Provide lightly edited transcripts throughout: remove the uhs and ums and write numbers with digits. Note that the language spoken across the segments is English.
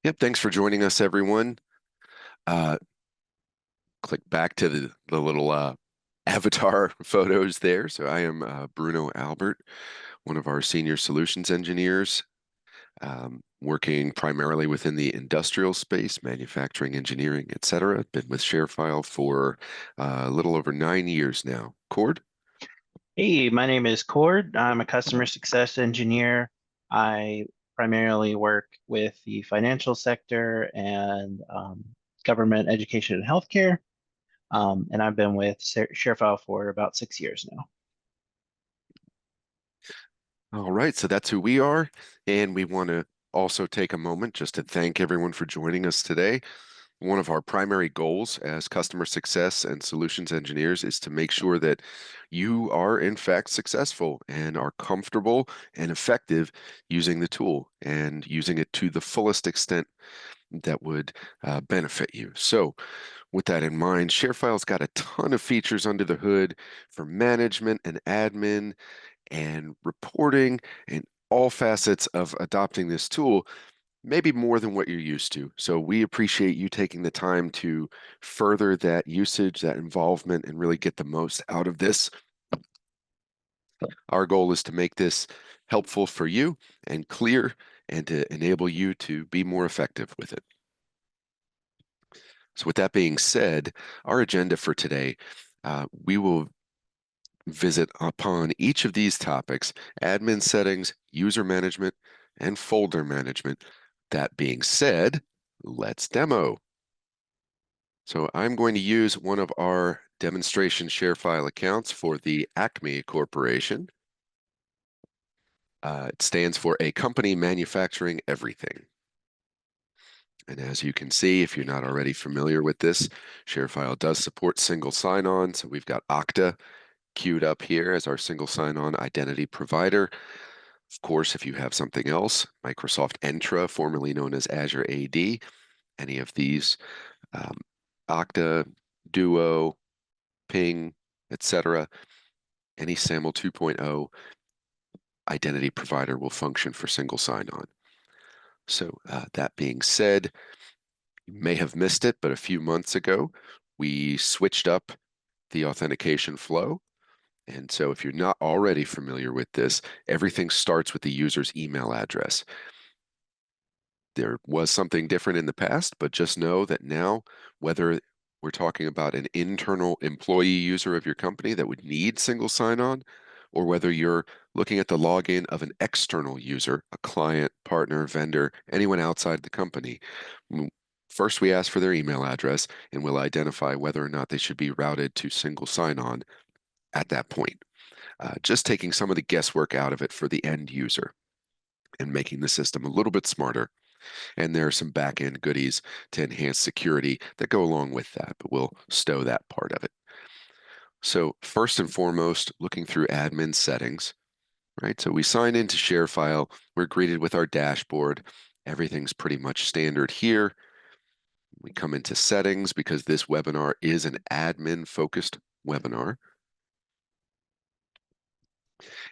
Yep, thanks for joining us, everyone. Uh, Click back to the little avatar photos there. So I am Bruno Albert, one of our senior solutions engineers, working primarily within the industrial space, manufacturing, engineering, etc. Been with ShareFile for a little over 9 years now. Cord? Hey, my name is Cord. I'm a customer success engineer. I primarily work with the financial sector and government, education, and healthcare. And I've been with ShareFile for about 6 years now. All right, so that's who we are. And we want to also take a moment just to thank everyone for joining us today. One of our primary goals as customer success and solutions engineers is to make sure that you are in fact successful and are comfortable and effective using the tool and using it to the fullest extent that would benefit you. So with that in mind, ShareFile's got a ton of features under the hood for management and admin and reporting and all facets of adopting this tool, maybe more than what you're used to. So we appreciate you taking the time to further that usage, that involvement, and really get the most out of this. Our goal is to make this helpful for you and clear and to enable you to be more effective with it. So with that being said, our agenda for today, we will visit upon each of these topics: admin settings, user management, and folder management. That being said, let's demo. So I'm going to use one of our demonstration ShareFile accounts for the Acme Corporation. It stands for a company manufacturing everything. And as you can see, if you're not already familiar with this, ShareFile does support single sign-on. So we've got Okta queued up here as our single sign-on identity provider. Of course, if you have something else, Microsoft Entra, formerly known as Azure AD, any of these, um, Okta, Duo, Ping, etc., any SAML 2.0 identity provider will function for single sign-on. So that being said, you may have missed it, but a few months ago, we switched up the authentication flow. And so if you're not already familiar with this, everything starts with the user's email address. There was something different in the past, but just know that now, whether we're talking about an internal employee user of your company that would need single sign-on, or whether you're looking at the login of an external user, a client, partner, vendor, anyone outside the company, first we ask for their email address and we'll identify whether or not they should be routed to single sign-on at that point. Just taking some of the guesswork out of it for the end user and making the system a little bit smarter. And there are some back-end goodies to enhance security that go along with that, but we'll stow that part of it. So first and foremost, looking through admin settings, right? So we sign into ShareFile, we're greeted with our dashboard. Everything's pretty much standard here. We come into settings because this webinar is an admin-focused webinar.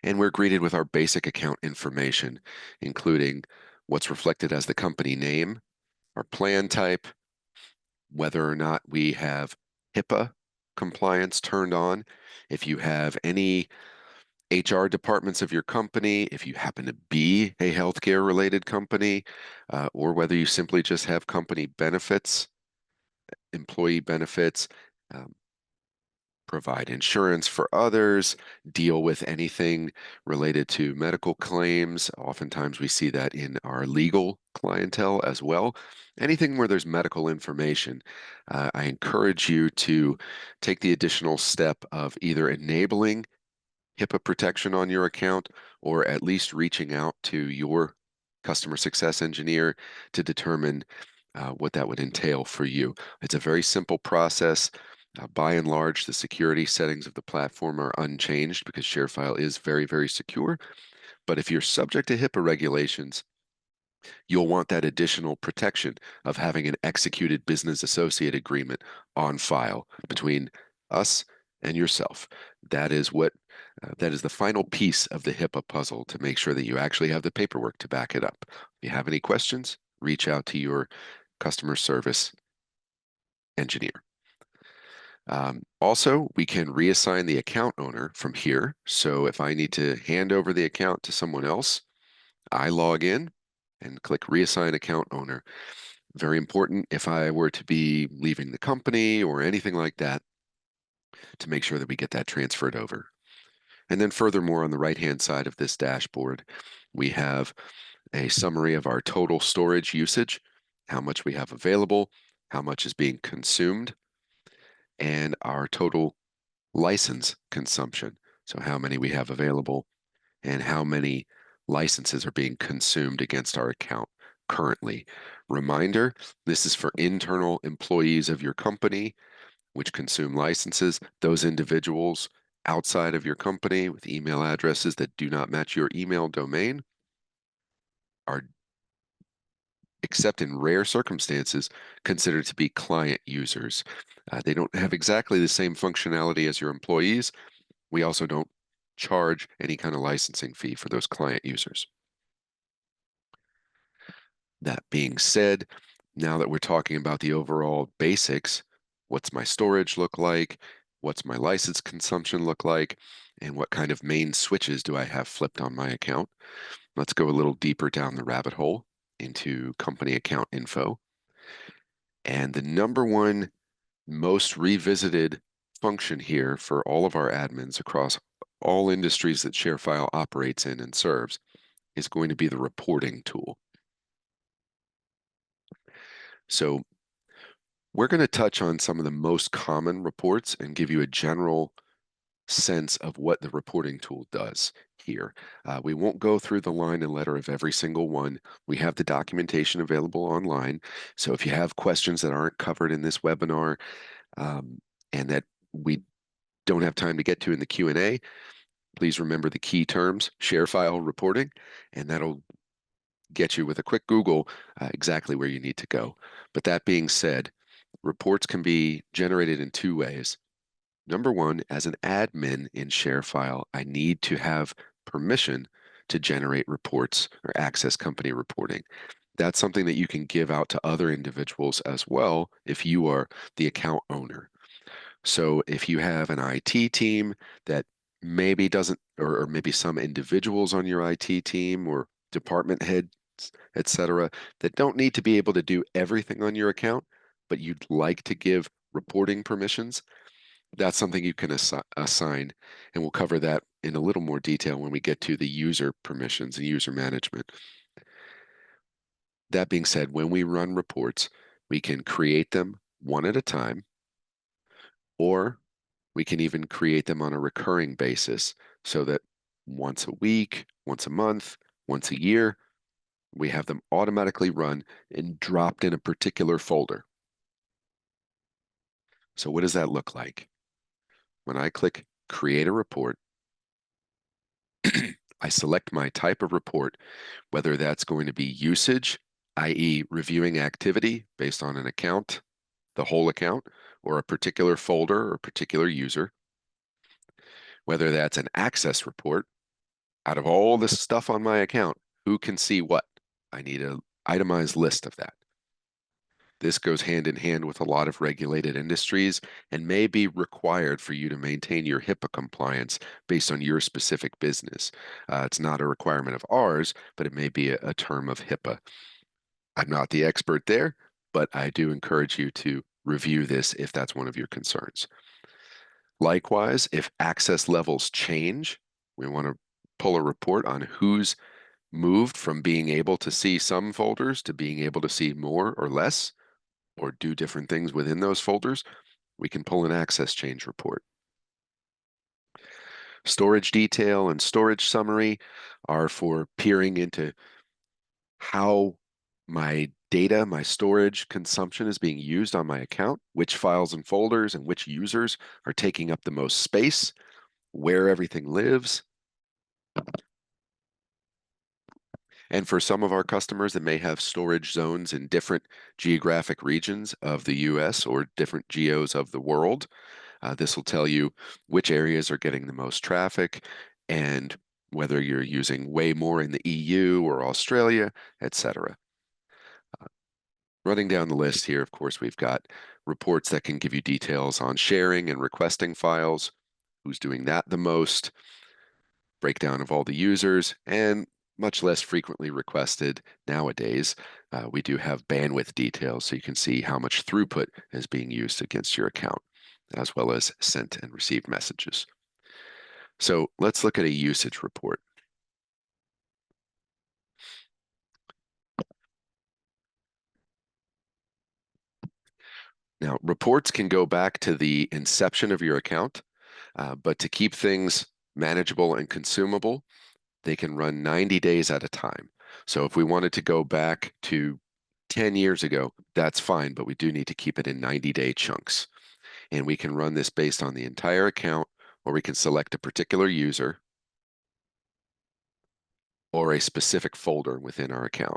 And we're greeted with our basic account information, including what's reflected as the company name, our plan type, whether or not we have HIPAA compliance turned on, if you have any HR departments of your company, if you happen to be a healthcare related company, or whether you simply just have company benefits, employee benefits, um, provide insurance for others, deal with anything related to medical claims. Oftentimes we see that in our legal clientele as well. Anything where there's medical information, I encourage you to take the additional step of either enabling HIPAA protection on your account or at least reaching out to your customer success engineer to determine what that would entail for you. It's a very simple process. By and large, the security settings of the platform are unchanged because ShareFile is very, very secure. But if you're subject to HIPAA regulations, you'll want that additional protection of having an executed business associate agreement on file between us and yourself. That is that is the final piece of the HIPAA puzzle to make sure that you actually have the paperwork to back it up. If you have any questions, reach out to your customer service engineer. Also, we can reassign the account owner from here. So if I need to hand over the account to someone else, I log in and click reassign account owner. Very important if I were to be leaving the company or anything like that to make sure that we get that transferred over. And then furthermore, on the right-hand side of this dashboard, we have a summary of our total storage usage, how much we have available, how much is being consumed, and our total license consumption. So how many we have available and how many licenses are being consumed against our account currently. Reminder, this is for internal employees of your company which consume licenses. Those individuals outside of your company with email addresses that do not match your email domain are, except in rare circumstances, considered to be client users. They don't have exactly the same functionality as your employees. We also don't charge any kind of licensing fee for those client users. That being said, now that we're talking about the overall basics, what's my storage look like? What's my license consumption look like? And what kind of main switches do I have flipped on my account? Let's go a little deeper down the rabbit hole into company account info. And the number one most revisited function here for all of our admins across all industries that ShareFile operates in and serves is going to be the reporting tool. So we're going to touch on some of the most common reports and give you a general sense of what the reporting tool does here. We won't go through the line and letter of every single one. We have the documentation available online. So if you have questions that aren't covered in this webinar and that we don't have time to get to in the Q&A, please remember the key terms, ShareFile reporting, and that'll get you with a quick Google exactly where you need to go. But that being said, reports can be generated in two ways. Number one, as an admin in ShareFile, I need to have permission to generate reports or access company reporting. That's something that you can give out to other individuals as well if you are the account owner. So if you have an IT team that maybe doesn't, or maybe some individuals on your IT team or department heads, etc., that don't need to be able to do everything on your account, but you'd like to give reporting permissions, that's something you can assign, and we'll cover that in a little more detail when we get to the user permissions and user management. That being said, when we run reports, we can create them one at a time, or we can even create them on a recurring basis so that once a week, once a month, once a year, we have them automatically run and dropped in a particular folder. So what does that look like? When I click Create a Report, I select my type of report, whether that's going to be usage, i.e. reviewing activity based on an account, the whole account, or a particular folder or particular user, whether that's an access report, out of all the stuff on my account, who can see what? I need an itemized list of that. This goes hand in hand with a lot of regulated industries and may be required for you to maintain your HIPAA compliance based on your specific business. It's not a requirement of ours, but it may be a term of HIPAA. I'm not the expert there, but I do encourage you to review this if that's one of your concerns. Likewise, if access levels change, we want to pull a report on who's moved from being able to see some folders to being able to see more or less, or do different things within those folders, we can pull an access change report. Storage detail and storage summary are for peering into how my data, my storage consumption is being used on my account, which files and folders and which users are taking up the most space, where everything lives. And for some of our customers that may have storage zones in different geographic regions of the US or different geos of the world, this will tell you which areas are getting the most traffic and whether you're using way more in the EU or Australia, etc. Running down the list here, of course, we've got reports that can give you details on sharing and requesting files, who's doing that the most, breakdown of all the users, and much less frequently requested nowadays, we do have bandwidth details so you can see how much throughput is being used against your account, as well as sent and received messages. So let's look at a usage report. Now, reports can go back to the inception of your account, but to keep things manageable and consumable, they can run 90 days at a time. So if we wanted to go back to 10 years ago, that's fine, but we do need to keep it in 90-day chunks. And we can run this based on the entire account, or we can select a particular user or a specific folder within our account.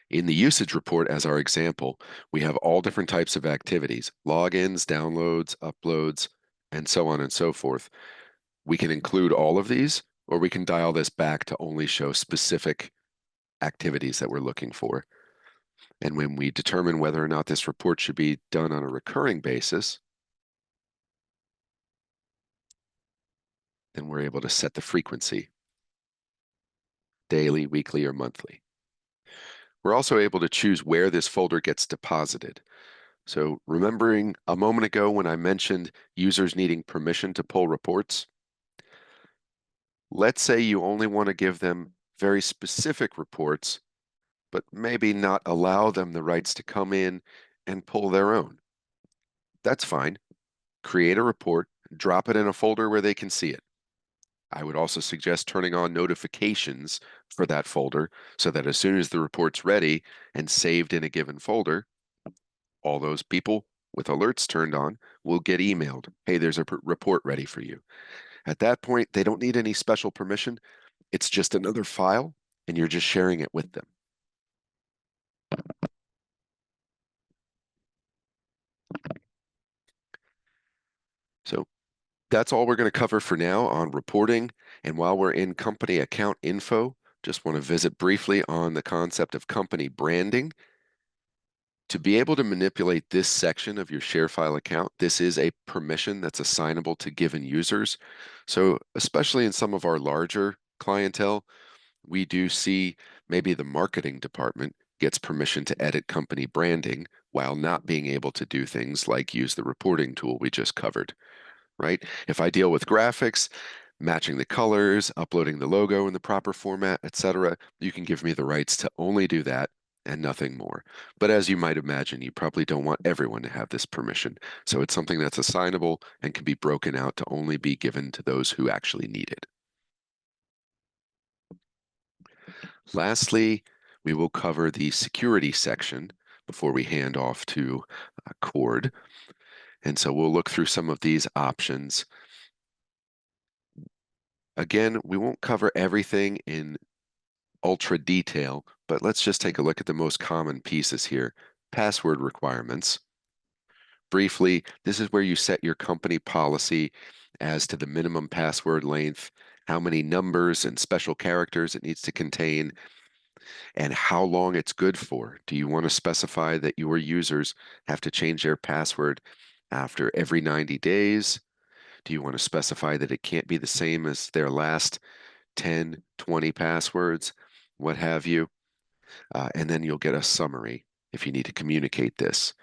In the usage report, as our example, we have all different types of activities, logins, downloads, uploads, and so on and so forth. We can include all of these, or we can dial this back to only show specific activities that we're looking for. And when we determine whether or not this report should be done on a recurring basis, then we're able to set the frequency, daily, weekly, or monthly. We're also able to choose where this folder gets deposited. So remembering a moment ago when I mentioned users needing permission to pull reports, let's say you only want to give them very specific reports, but maybe not allow them the rights to come in and pull their own. That's fine. Create a report, drop it in a folder where they can see it. I would also suggest turning on notifications for that folder so that as soon as the report's ready and saved in a given folder, all those people with alerts turned on will get emailed, hey, there's a report ready for you. At that point, they don't need any special permission. It's just another file, and you're just sharing it with them. So that's all we're going to cover for now on reporting. And while we're in company account info, just want to visit briefly on the concept of company branding. To be able to manipulate this section of your ShareFile account, this is a permission that's assignable to given users. So especially in some of our larger clientele, we do see maybe the marketing department gets permission to edit company branding while not being able to do things like use the reporting tool we just covered, right? If I deal with graphics, matching the colors, uploading the logo in the proper format, etc., you can give me the rights to only do that and nothing more. But as you might imagine, you probably don't want everyone to have this permission. So it's something that's assignable and can be broken out to only be given to those who actually need it. Lastly, we will cover the security section before we hand off to Cord. And so we'll look through some of these options. Again, we won't cover everything in ultra detail, but let's just take a look at the most common pieces here. Password requirements. Briefly, this is where you set your company policy as to the minimum password length, how many numbers and special characters it needs to contain, and how long it's good for. Do you want to specify that your users have to change their password after every 90 days? Do you want to specify that it can't be the same as their last 10, 20 passwords, what have you? And then you'll get a summary if you need to communicate this.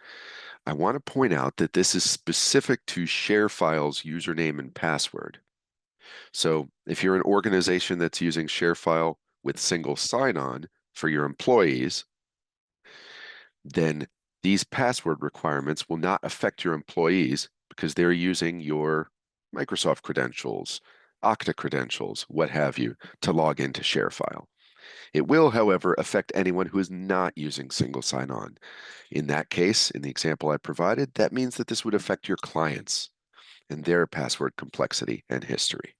I want to point out that this is specific to ShareFile's username and password. So if you're an organization that's using ShareFile with single sign-on for your employees, then these password requirements will not affect your employees because they're using your Microsoft credentials, Okta credentials, what have you, to log into ShareFile. It will, however, affect anyone who is not using single sign-on. In that case, in the example I provided, that means that this would affect your clients and their password complexity and history.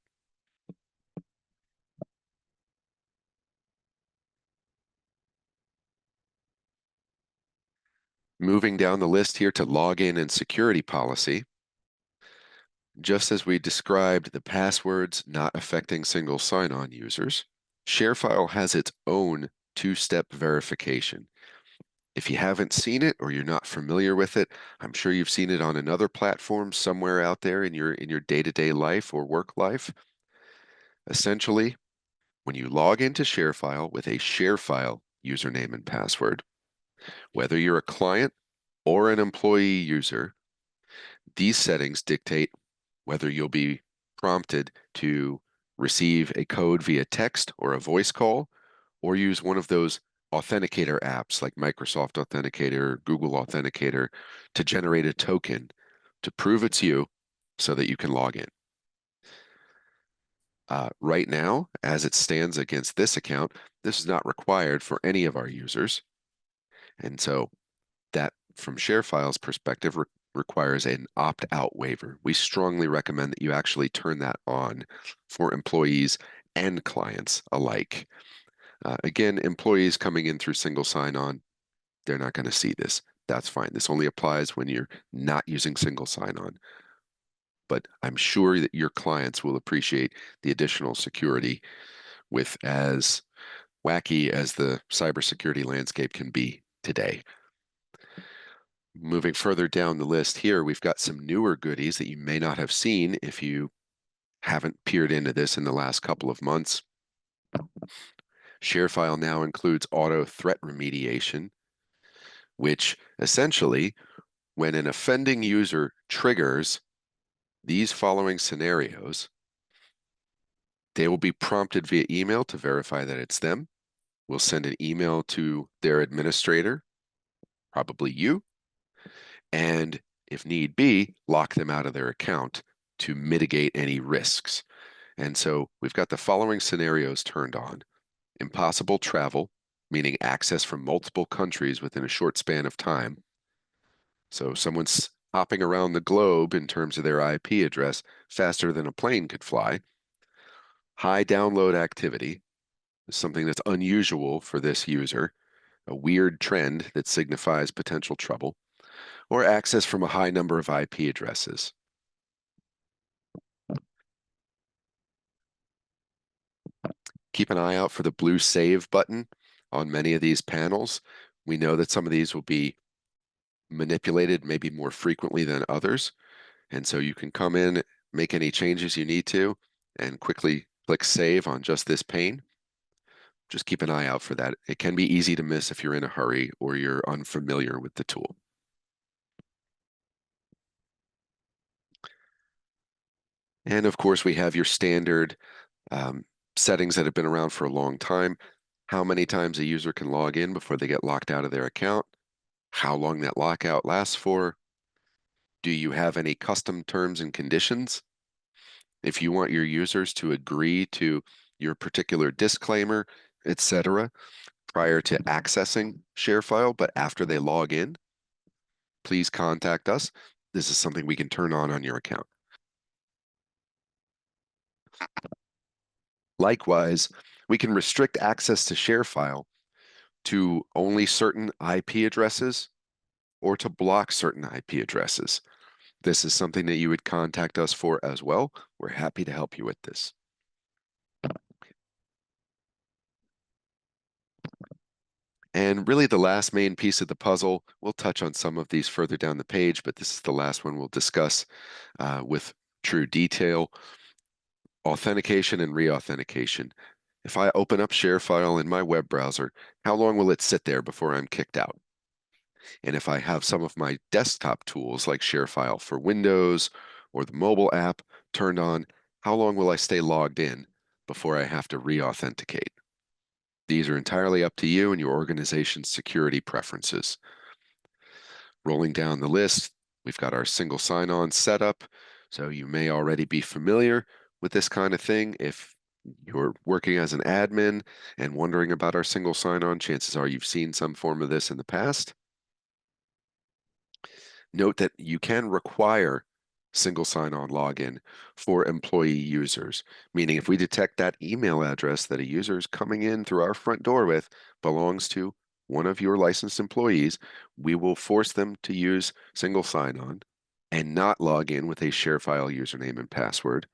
Moving down the list here to login and security policy, just as we described the passwords not affecting single sign-on users, ShareFile has its own two-step verification. If you haven't seen it or you're not familiar with it, I'm sure you've seen it on another platform somewhere out there in your day-to-day life or work life. Essentially, when you log into ShareFile with a ShareFile username and password, whether you're a client or an employee user, these settings dictate whether you'll be prompted to receive a code via text or a voice call, or use one of those authenticator apps like Microsoft Authenticator, Google Authenticator to generate a token to prove it's you so that you can log in. Right now, as it stands against this account, this is not required for any of our users. And so that, from ShareFile's perspective, requires an opt-out waiver. We strongly recommend that you actually turn that on for employees and clients alike. Again, employees coming in through single sign-on, they're not going to see this. That's fine. This only applies when you're not using single sign-on. But I'm sure that your clients will appreciate the additional security with as wacky as the cybersecurity landscape can be today. Moving further down the list here, we've got some newer goodies that you may not have seen if you haven't peered into this in the last couple of months. ShareFile now includes auto threat remediation, which essentially, when an offending user triggers these following scenarios, they will be prompted via email to verify that it's them. We'll send an email to their administrator, probably you, and if need be, lock them out of their account to mitigate any risks. And so we've got the following scenarios turned on. Impossible travel, meaning access from multiple countries within a short span of time. So someone's hopping around the globe in terms of their IP address faster than a plane could fly. High download activity is something that's unusual for this user, a weird trend that signifies potential trouble, or access from a high number of IP addresses. Keep an eye out for the blue save button on many of these panels. We know that some of these will be manipulated maybe more frequently than others. And so you can come in, make any changes you need to, and quickly click save on just this pane. Just keep an eye out for that. It can be easy to miss if you're in a hurry or you're unfamiliar with the tool. And of course, we have your standard settings that have been around for a long time. How many times a user can log in before they get locked out of their account, how long that lockout lasts for, do you have any custom terms and conditions? If you want your users to agree to your particular disclaimer, etc., prior to accessing ShareFile, but after they log in, please contact us. This is something we can turn on your account. Likewise, we can restrict access to ShareFile to only certain IP addresses or to block certain IP addresses. This is something that you would contact us for as well. We're happy to help you with this. And really the last main piece of the puzzle, we'll touch on some of these further down the page, but this is the last one we'll discuss with true detail, authentication and re-authentication. If I open up ShareFile in my web browser, how long will it sit there before I'm kicked out? And if I have some of my desktop tools like ShareFile for Windows or the mobile app turned on, how long will I stay logged in before I have to re-authenticate? These are entirely up to you and your organization's security preferences. Rolling down the list, we've got our single sign-on setup. So you may already be familiar with this kind of thing. If you're working as an admin and wondering about our single sign-on, chances are you've seen some form of this in the past. Note that you can require single sign-on login for employee users, meaning if we detect that email address that a user is coming in through our front door with belongs to one of your licensed employees, we will force them to use single sign-on and not log in with a ShareFile username and password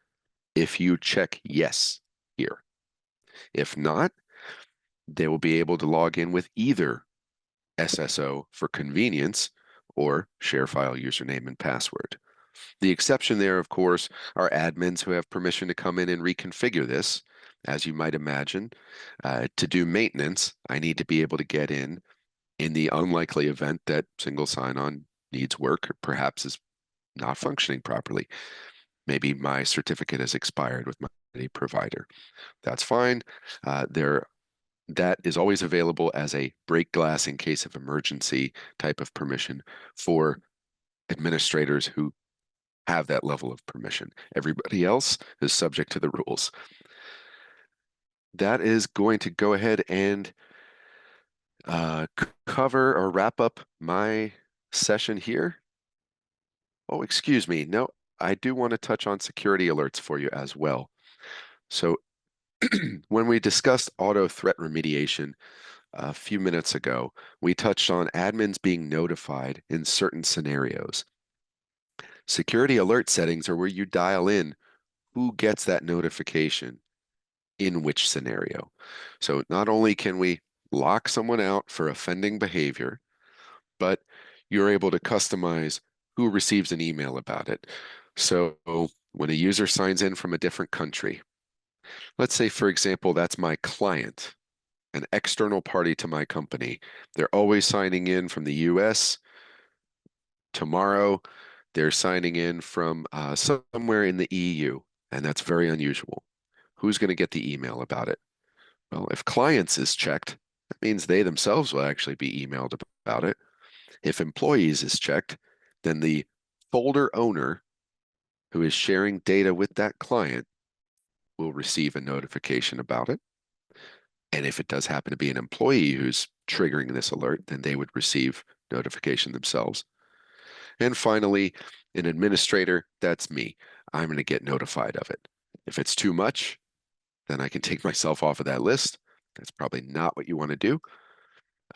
if you check yes here. If not, they will be able to log in with either SSO for convenience or ShareFile username and password. The exception there, of course, are admins who have permission to come in and reconfigure this. As you might imagine, to do maintenance, I need to be able to get in the unlikely event that single sign-on needs work or perhaps is not functioning properly. Maybe my certificate has expired with my provider. That's fine. That is always available as a break glass in case of emergency type of permission for administrators who have that level of permission. Everybody else is subject to the rules. That is going to go ahead and cover or wrap up my session here. Oh, excuse me. No, I do want to touch on security alerts for you as well. So when we discussed auto threat remediation a few minutes ago, we touched on admins being notified in certain scenarios. Security alert settings are where you dial in who gets that notification in which scenario. So not only can we lock someone out for offending behavior, but you're able to customize who receives an email about it. So when a user signs in from a different country, let's say, for example, that's my client, an external party to my company. They're always signing in from the US. Tomorrow, they're signing in from somewhere in the EU, and that's very unusual. Who's going to get the email about it? Well, if clients is checked, that means they themselves will actually be emailed about it. If employees is checked, then the folder owner who is sharing data with that client will receive a notification about it. And if it does happen to be an employee who's triggering this alert, then they would receive notification themselves. And finally, an administrator, that's me. I'm going to get notified of it. If it's too much, then I can take myself off of that list. That's probably not what you want to do.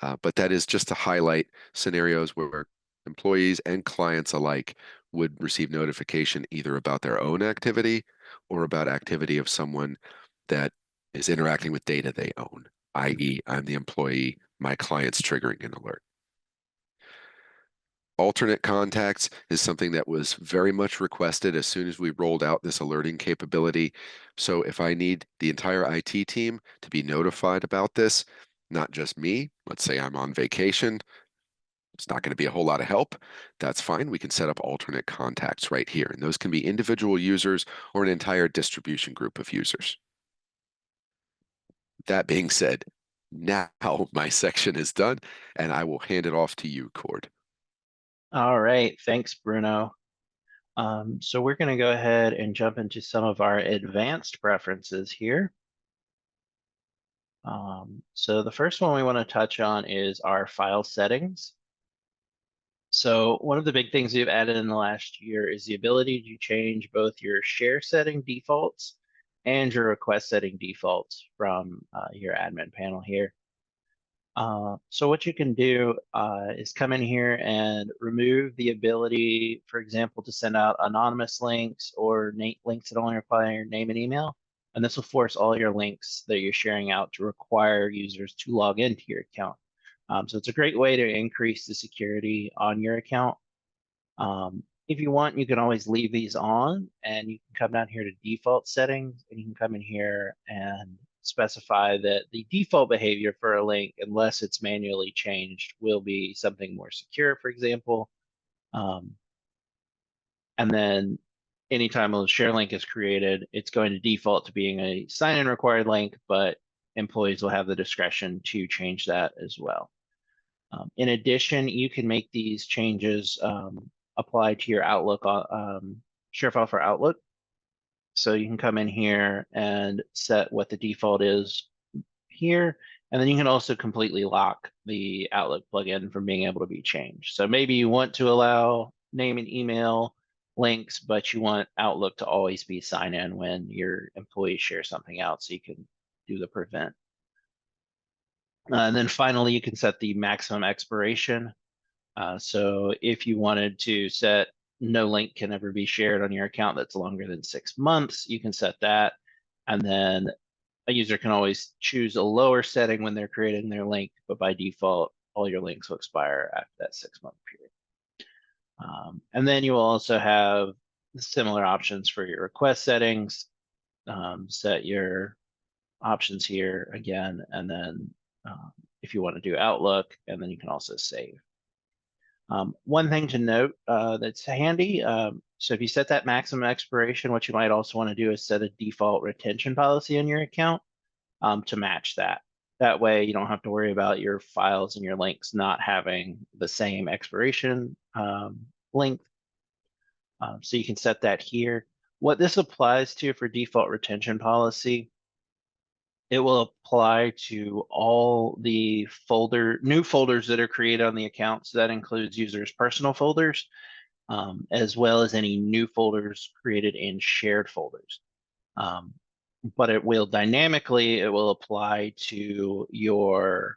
But that is just to highlight scenarios where employees and clients alike would receive notification either about their own activity or about activity of someone that is interacting with data they own, i.e., I'm the employee, my client's triggering an alert. Alternate contacts is something that was very much requested as soon as we rolled out this alerting capability. So if I need the entire IT team to be notified about this, not just me, let's say I'm on vacation, it's not going to be a whole lot of help. That's fine. We can set up alternate contacts right here. And those can be individual users or an entire distribution group of users. That being said, now my section is done and I will hand it off to you, Cord. All right, thanks, Bruno. So we're going to go ahead and jump into some of our advanced preferences here. So the first one we want to touch on is our file settings. So one of the big things we've added in the last year is the ability to change both your share setting defaults and your request setting defaults from your admin panel here. So what you can do is come in here and remove the ability, for example, to send out anonymous links or links that only require your name and email. And this will force all your links that you're sharing out to require users to log into your account. So it's a great way to increase the security on your account. If you want, you can always leave these on and you can come down here to default settings and you can come in here and specify that the default behavior for a link, unless it's manually changed, will be something more secure, for example. And then anytime a share link is created, it's going to default to being a sign-in required link, but employees will have the discretion to change that as well. In addition, you can make these changes apply to your Outlook, ShareFile for Outlook. So you can come in here and set what the default is here, and then you can also completely lock the Outlook plugin from being able to be changed. So maybe you want to allow name and email links, but you want Outlook to always be sign in when your employees share something out, so you can do the prevent. And then finally, you can set the maximum expiration. So if you wanted to set no link can ever be shared on your account that's longer than 6 months, you can set that. And then a user can always choose a lower setting when they're creating their link, but by default, all your links will expire after that 6-month period. And then you will also have similar options for your request settings. Set your options here again, and then if you want to do Outlook, and then you can also save. One thing to note that's handy, so if you set that maximum expiration, what you might also want to do is set a default retention policy on your account to match that. That way you don't have to worry about your files and your links not having the same expiration length. So you can set that here. What this applies to for default retention policy, it will apply to all the new folders that are created on the account. So that includes users' personal folders, as well as any new folders created in shared folders. But it will dynamically, it will apply to your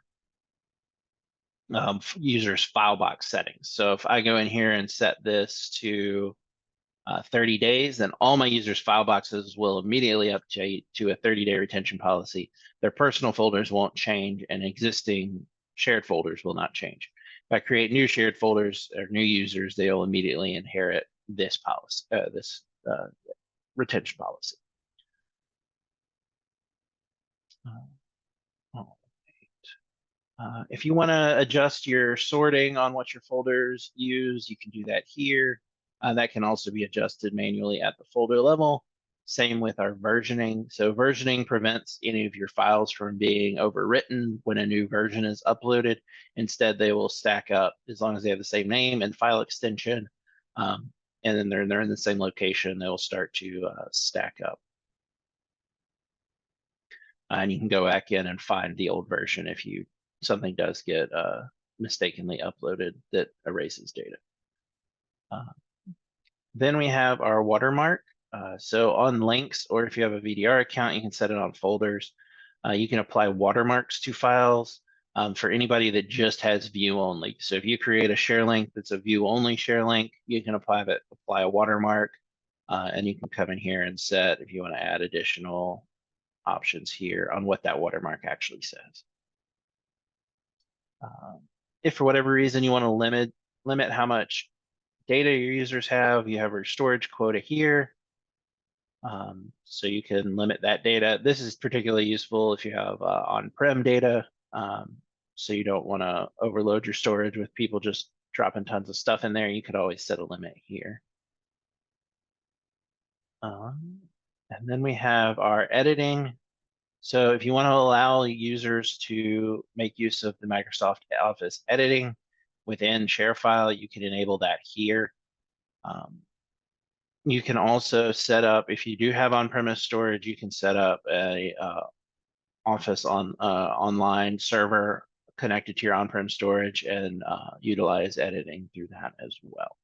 users' file box settings. So if I go in here and set this to 30 days, then all my users' file boxes will immediately update to a 30-day retention policy. Their personal folders won't change, and existing shared folders will not change. If I create new shared folders or new users, they'll immediately inherit this policy, retention policy. If you want to adjust your sorting on what your folders use, you can do that here. That can also be adjusted manually at the folder level. Same with our versioning. So versioning prevents any of your files from being overwritten when a new version is uploaded. Instead, they will stack up as long as they have the same name and file extension. And then they're in the same location, they will start to stack up. And you can go back in and find the old version if something does get mistakenly uploaded that erases data. Then we have our watermark. So on links, or if you have a VDR account, you can set it on folders. You can apply watermarks to files for anybody that just has view only. So if you create a share link that's a view only share link, you can apply a watermark, and you can come in here and set if you want to add additional options here on what that watermark actually says. If for whatever reason you want to limit how much data your users have, you have your storage quota here. So you can limit that data. This is particularly useful if you have on-prem data. So you don't want to overload your storage with people just dropping tons of stuff in there. You could always set a limit here. And then we have our editing. So if you want to allow users to make use of the Microsoft Office editing within ShareFile, you can enable that here. You can also set up, if you do have on-premise storage, you can set up a Office online server connected to your on-prem storage and utilize editing through that as well.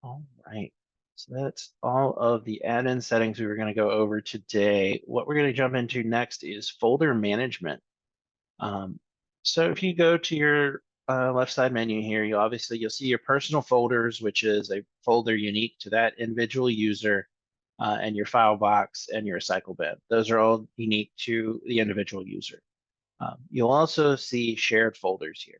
All right. So that's all of the add-in settings we were going to go over today. What we're going to jump into next is folder management. So if you go to your left side menu here, you'll see your personal folders, which is a folder unique to that individual user, and your file box and your recycle bin. Those are all unique to the individual user. You'll also see shared folders here.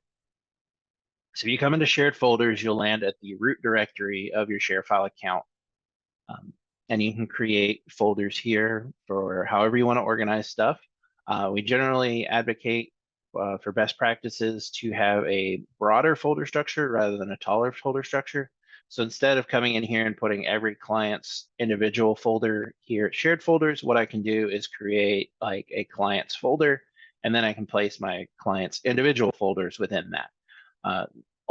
So if you come into shared folders, you'll land at the root directory of your ShareFile account. And you can create folders here for however you want to organize stuff. We generally advocate for best practices to have a broader folder structure rather than a taller folder structure. So instead of coming in here and putting every client's individual folder here at shared folders, what I can do is create like a client's folder, and then I can place my client's individual folders within that.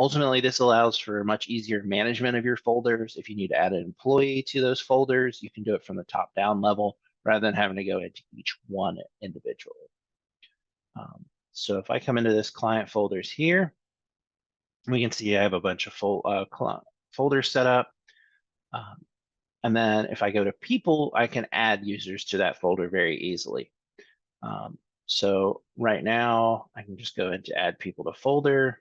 Ultimately, this allows for much easier management of your folders. If you need to add an employee to those folders, you can do it from the top down level rather than having to go into each one individually. So if I come into this client folders here, we can see I have a bunch of folders set up. And then if I go to people, I can add users to that folder very easily. So right now, I can just go into add people to folder.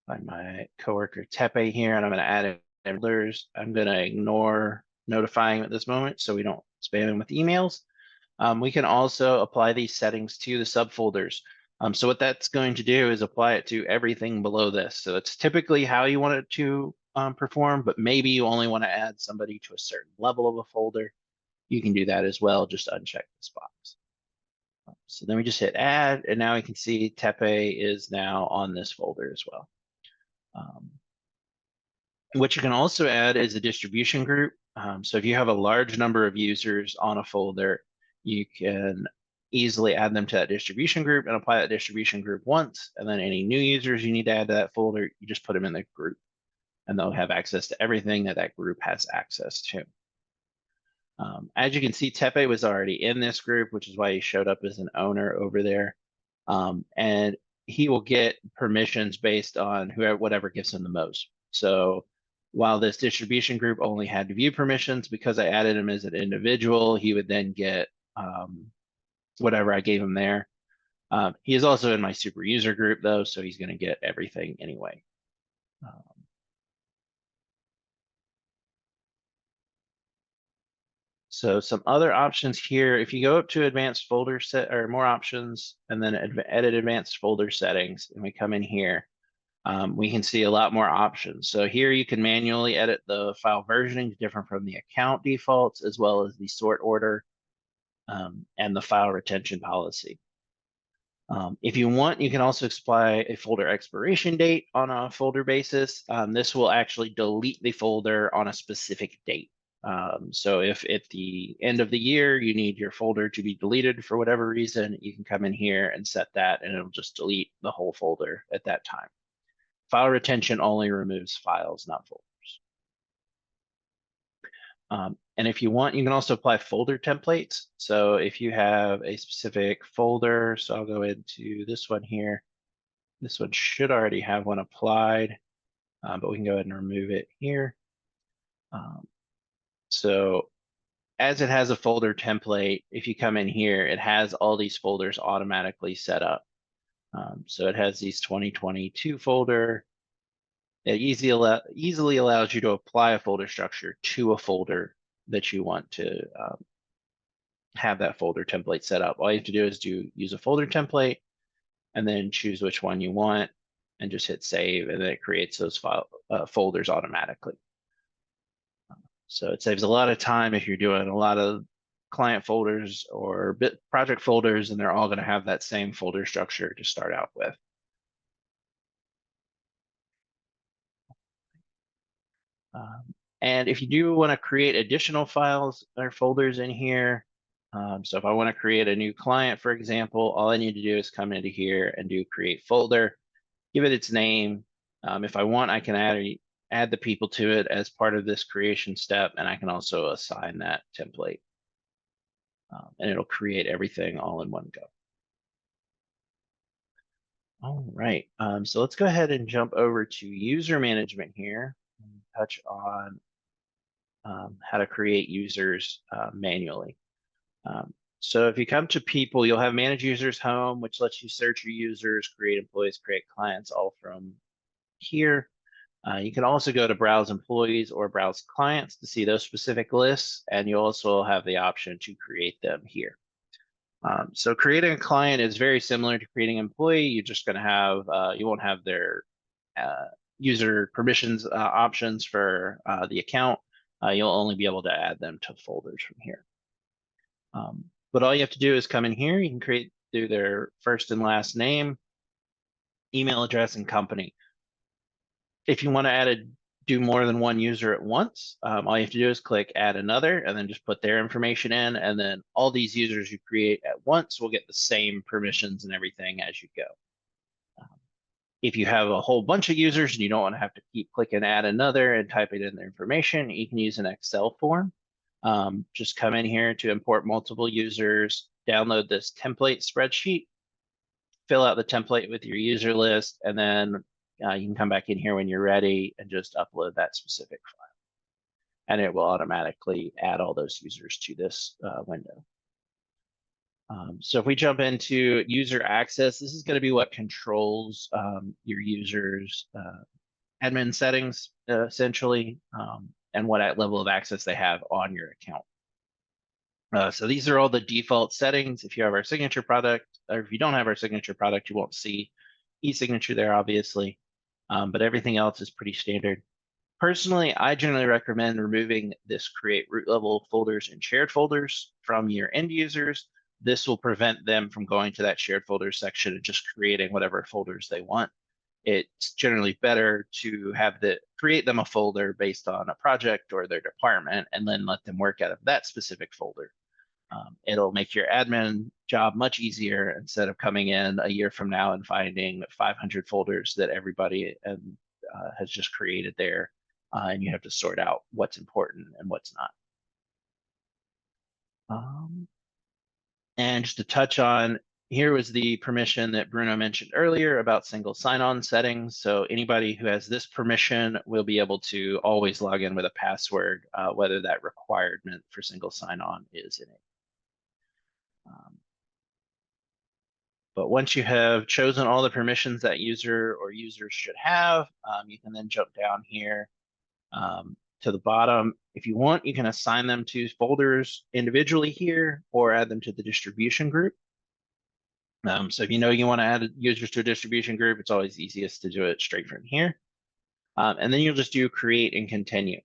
Find my coworker Tepe here, and I'm going to add folders. I'm going to ignore notifying at this moment so we don't spam him with emails. We can also apply these settings to the subfolders. So what that's going to do is apply it to everything below this. So it's typically how you want it to perform, but maybe you only want to add somebody to a certain level of a folder. You can do that as well. Just uncheck this box. So then we just hit add, and now we can see Tepe is now on this folder as well. What you can also add is a distribution group. So if you have a large number of users on a folder, you can easily add them to that distribution group and apply that distribution group once. And then any new users you need to add to that folder, you just put them in the group and they'll have access to everything that that group has access to. As you can see, Tepe was already in this group, which is why he showed up as an owner over there. And he will get permissions based on whatever gives him the most. So while this distribution group only had view permissions, because I added him as an individual, he would then get whatever I gave him there. He is also in my super user group though, so he's going to get everything anyway. So some other options here, if you go up to advanced folder set or more options and then edit advanced folder settings, and we come in here, we can see a lot more options. So here you can manually edit the file versioning different from the account defaults, as well as the sort order and the file retention policy. If you want, you can also apply a folder expiration date on a folder basis. This will actually delete the folder on a specific date. So if at the end of the year you need your folder to be deleted for whatever reason, you can come in here and set that and it'll just delete the whole folder at that time. File retention only removes files, not folders. And if you want, you can also apply folder templates. So if you have a specific folder, so I'll go into this one here. This one should already have one applied, but we can go ahead and remove it here. So as it has a folder template, if you come in here, it has all these folders automatically set up. So it has these 2022 folder. It easily allows you to apply a folder structure to a folder that you want to have that folder template set up. All you have to do is use a folder template and then choose which one you want and just hit save, and then it creates those folders automatically. So it saves a lot of time if you're doing a lot of client folders or project folders, and they're all going to have that same folder structure to start out with. And if you do want to create additional files or folders in here, so if I want to create a new client, for example, all I need to do is come into here and do create folder, give it its name. If I want, I can add the people to it as part of this creation step, and I can also assign that template. And it'll create everything all in one go. All right, so let's go ahead and jump over to user management here and touch on how to create users manually. So if you come to people, you'll have manage users home, which lets you search your users, create employees, create clients, all from here. You can also go to browse employees or browse clients to see those specific lists, and you also have the option to create them here. So creating a client is very similar to creating an employee. You're just going to have, you won't have their user permissions options for the account. You'll only be able to add them to folders from here. But all you have to do is come in here. You can do their first and last name, email address, and company. If you want to do more than one user at once, all you have to do is click add another and then just put their information in, and then all these users you create at once will get the same permissions and everything as you go. If you have a whole bunch of users and you don't want to have to keep clicking add another and typing in their information, you can use an Excel form. Just come in here to import multiple users, download this template spreadsheet, fill out the template with your user list, and then you can come back in here when you're ready and just upload that specific file. And it will automatically add all those users to this window. So if we jump into user access, this is going to be what controls your users admin settings, essentially, and what level of access they have on your account. So these are all the default settings. If you have our signature product, or if you don't have our signature product, you won't see e-signature there, obviously, but everything else is pretty standard. Personally, I generally recommend removing this create root level folders and shared folders from your end users. This will prevent them from going to that shared folders section and just creating whatever folders they want. It's generally better to have create them a folder based on a project or their department and then let them work out of that specific folder. It'll make your admin job much easier instead of coming in a year from now and finding 500 folders that everybody has just created there, and you have to sort out what's important and what's not. And just to touch on, here was the permission that Bruno mentioned earlier about single sign-on settings. So anybody who has this permission will be able to always log in with a password, whether that requirement for single sign-on is in it. But once you have chosen all the permissions that user or users should have, you can then jump down here to the bottom. If you want, you can assign them to folders individually here or add them to the distribution group. So if you know you want to add users to a distribution group, it's always easiest to do it straight from here. And then you'll just do create and continue.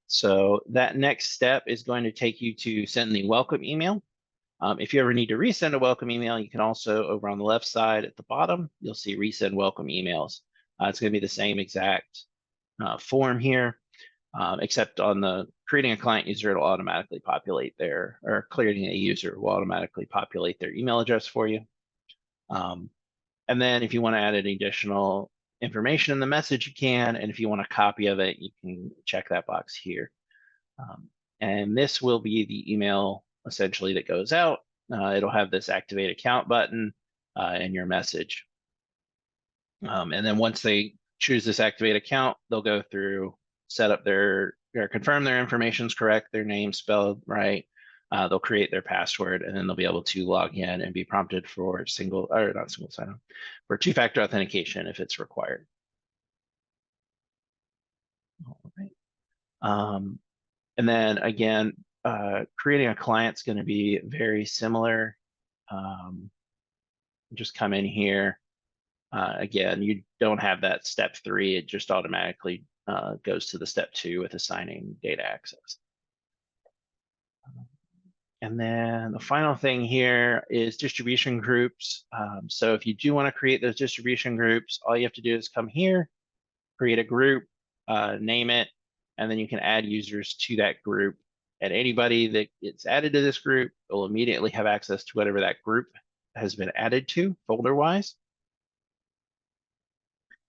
So that next step is going to take you to send the welcome email. If you ever need to resend a welcome email, you can also, over on the left side at the bottom, you'll see resend welcome emails. It's going to be the same exact form here, except on the creating a client user, it'll automatically populate their, or creating a user will automatically populate their email address for you. And then if you want to add any additional information in the message, you can, and if you want a copy of it, you can check that box here. And this will be the email essentially that goes out. It'll have this activate account button in your message. And then once they choose this activate account, they'll go through, set up or confirm their information is correct, their name spelled right. They'll create their password, and then they'll be able to log in and be prompted for for two-factor authentication if it's required. All right. And then again, creating a client is going to be very similar. Just come in here. Again, you don't have that step 3. It just automatically goes to the step 2 with assigning data access. And then the final thing here is distribution groups. So if you do want to create those distribution groups, all you have to do is come here, create a group, name it, and then you can add users to that group. And anybody that gets added to this group will immediately have access to whatever that group has been added to folder-wise.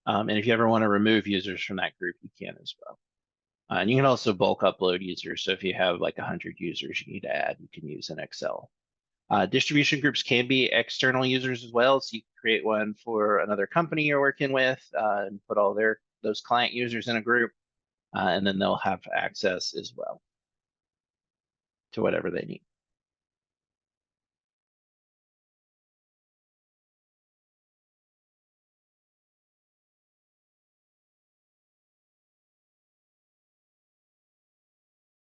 And if you ever want to remove users from that group, you can as well. And you can also bulk upload users. So if you have like 100 users you need to add, you can use an Excel. Distribution groups can be external users as well. So you can create one for another company you're working with and put all those client users in a group, and then they'll have access as well to whatever they need.